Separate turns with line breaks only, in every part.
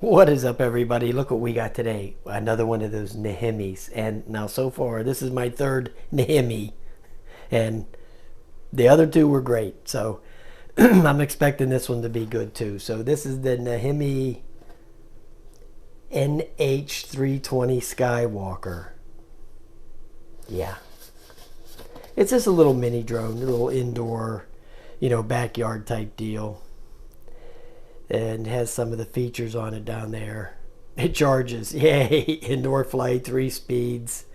What is up, everybody? Look what we got today. Another one of those NEHEMEs. And now so far, this is my third NEHEME. And the other two were great. So I'm expecting this one to be good too. So this is the NEHEME NH320 Skywalker. Yeah. It's just a little mini drone, a little indoor, backyard type deal. And has some of the features on it down there. It charges, yay! Indoor flight, 3 speeds,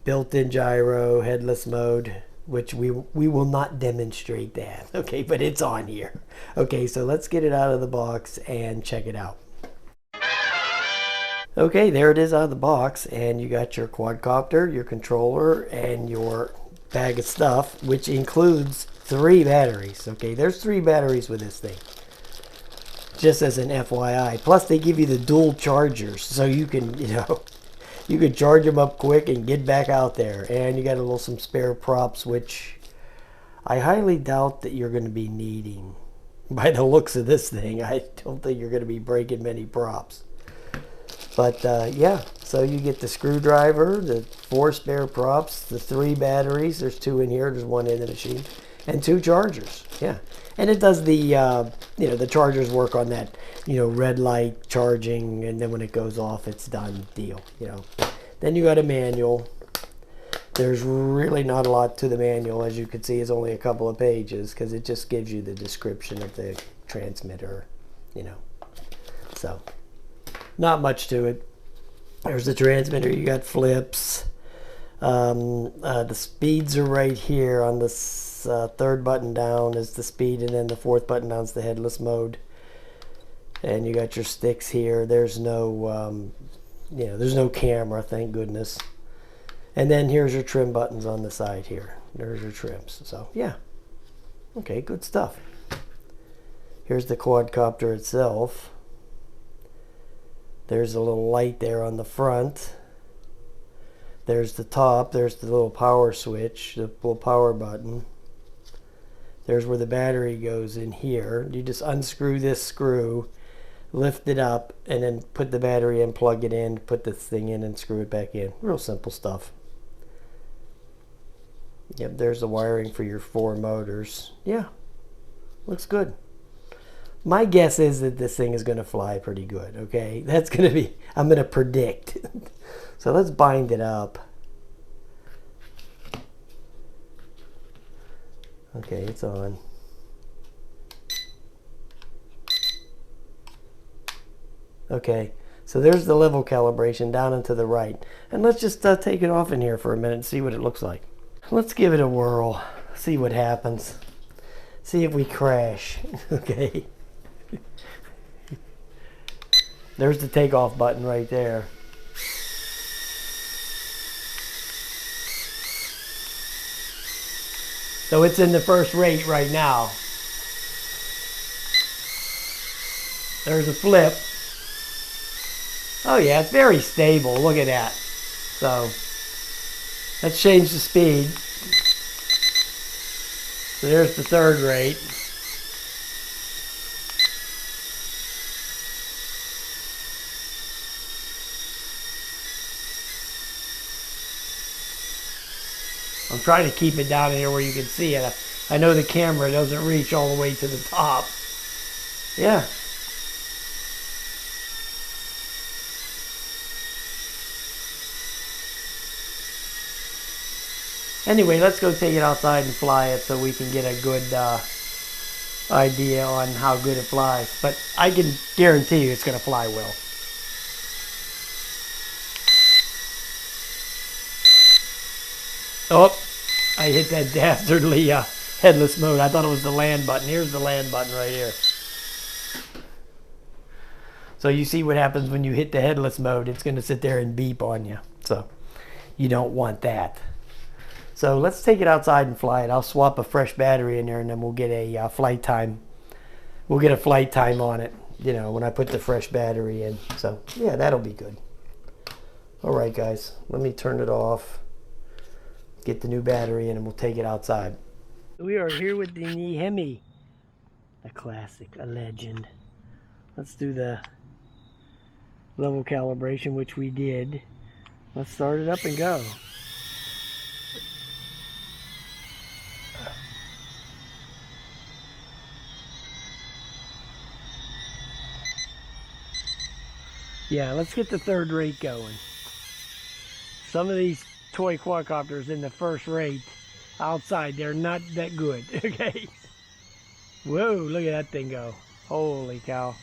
built-in gyro, headless mode, which we will not demonstrate that. Okay, but it's on here. Okay, so let's get it out of the box and check it out. Okay, there it is out of the box, and you got your quadcopter, your controller, and your bag of stuff, which includes 3 batteries. Okay, there's 3 batteries with this thing, just as an FYI. Plus they give you the dual chargers, so you can you can charge them up quick and get back out there. And you got some spare props, which I highly doubt that you're going to be needing. By the looks of this thing, I don't think you're going to be breaking many props. But yeah, so you get the screwdriver, the 4 spare props, the 3 batteries. There's 2 in here. There's 1 in the machine. And 2 chargers. Yeah. And it does the, the chargers work on that, red light charging. And then when it goes off, it's done deal, Then you got a manual. There's really not a lot to the manual. As you can see, it's only a couple of pages because it just gives you the description of the transmitter, So, not much to it. There's the transmitter. You got flips. The speeds are right here on this. 3rd button down is the speed, and then the 4th button down is the headless mode. And you got your sticks here. There's no there's no camera, thank goodness. And then here's your trim buttons on the side here. There's your trims. So yeah, okay, good stuff. Here's the quadcopter itself. There's a little light there on the front. There's the top. There's the little power switch, the little power button. There's where the battery goes in here. You just unscrew this screw, lift it up, and then put the battery in, plug it in, put this thing in, and screw it back in. Real simple stuff. Yep, there's the wiring for your 4 motors. Yeah, looks good. My guess is that this thing is going to fly pretty good, okay? That's going to be, I'm going to predict. So let's bind it up. Okay, it's on. Okay, so there's the level calibration down and to the right. And let's just take it off in here for a minute and see what it looks like. Let's give it a whirl, see what happens. See if we crash, okay? There's the takeoff button right there. So it's in the first rate right now. There's a flip. Oh yeah, it's very stable. Look at that. So let's change the speed. So there's the 3rd rate. I'm trying to keep it down here where you can see it. I know the camera doesn't reach all the way to the top. Yeah. Anyway, let's go take it outside and fly it so we can get a good idea on how good it flies. But I can guarantee you it's going to fly well. Oh, I hit that dastardly headless mode. I thought it was the land button. Here's the land button right here. So you see what happens when you hit the headless mode. It's going to sit there and beep on you. So you don't want that. So let's take it outside and fly it. I'll swap a fresh battery in there, and then we'll get a flight time. We'll get a flight time on it, when I put the fresh battery in. So yeah, that'll be good. All right, guys, let me turn it off. Get the new battery in, and we'll take it outside. We are here with the NEHEME, a classic, a legend. let's do the level calibration, which we did. Let's start it up and go. Yeah, let's get the third rate going. Some of these toy quadcopters in the first rate outside, they're not that good, okay? Whoa, look at that thing go. Holy cow.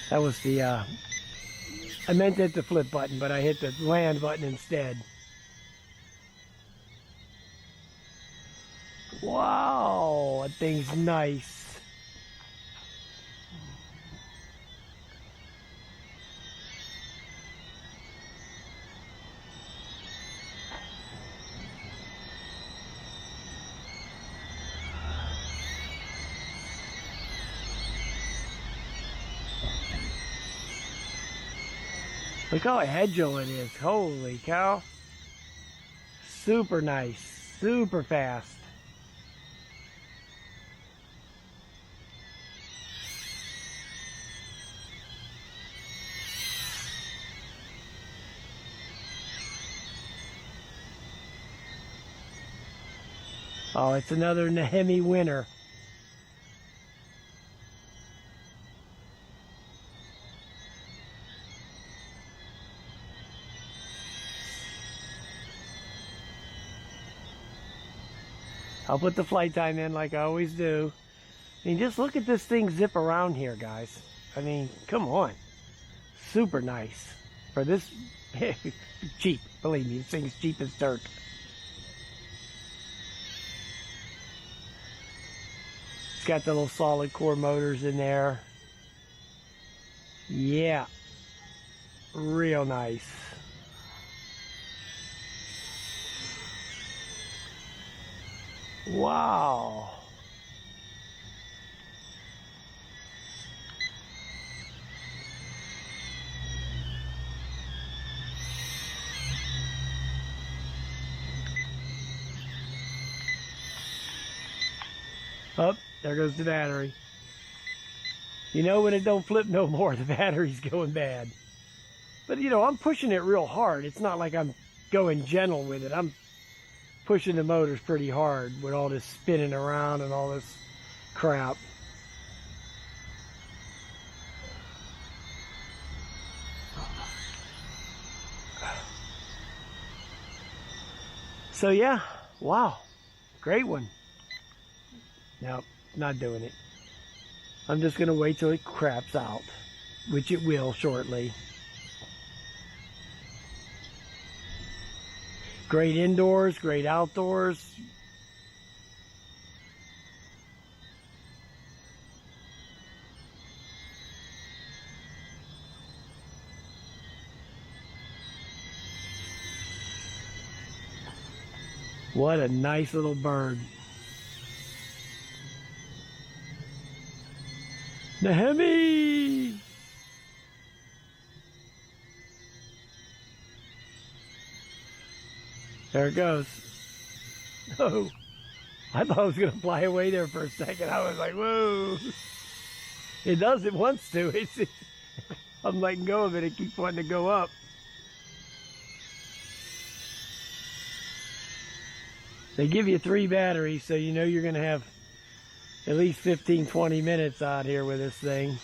That was the, I meant to hit the flip button, but I hit the land button instead. Wow, that thing's nice. Look how agile it is. Holy cow. Super nice. Super fast. Oh, it's another NEHEME winner. I'll put the flight time in like I always do. I mean, just look at this thing zip around here, guys. I mean, come on. Super nice. For this, cheap. Believe me, this thing's cheap as dirt. It's got the little solid core motors in there. Yeah. Real nice. Wow. Oh, there goes the battery. You know when it don't flip no more, the battery's going bad. But you know, I'm pushing it real hard. It's not like I'm going gentle with it. I'm pushing the motors pretty hard with all this spinning around and all this crap. So yeah, wow, great one. Nope, not doing it. I'm just gonna wait till it craps out, which it will shortly. Great indoors, great outdoors. What a nice little bird. NEHEME! There it goes. Oh, I thought I was going to fly away there for a second. I was like, whoa. It does, it wants to. I'm letting go of it. It keeps wanting to go up. They give you 3 batteries, so you know you're going to have at least 15-20 minutes out here with this thing.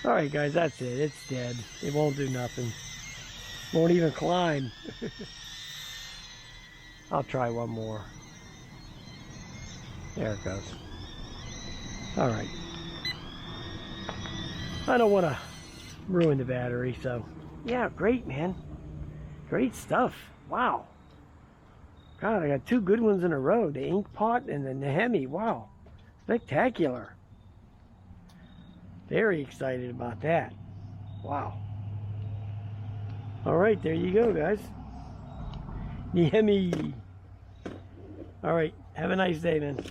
Alright guys, that's it. It's dead. It won't do nothing. Won't even climb. I'll try one more. There it goes. Alright. I don't want to ruin the battery, so yeah, great, man. Great stuff. Wow. God, I got 2 good ones in a row. The ink pot and the NEHEME. Wow. Spectacular. Very excited about that. Wow. Alright, there you go, guys. NEHEME. Alright, have a nice day, man.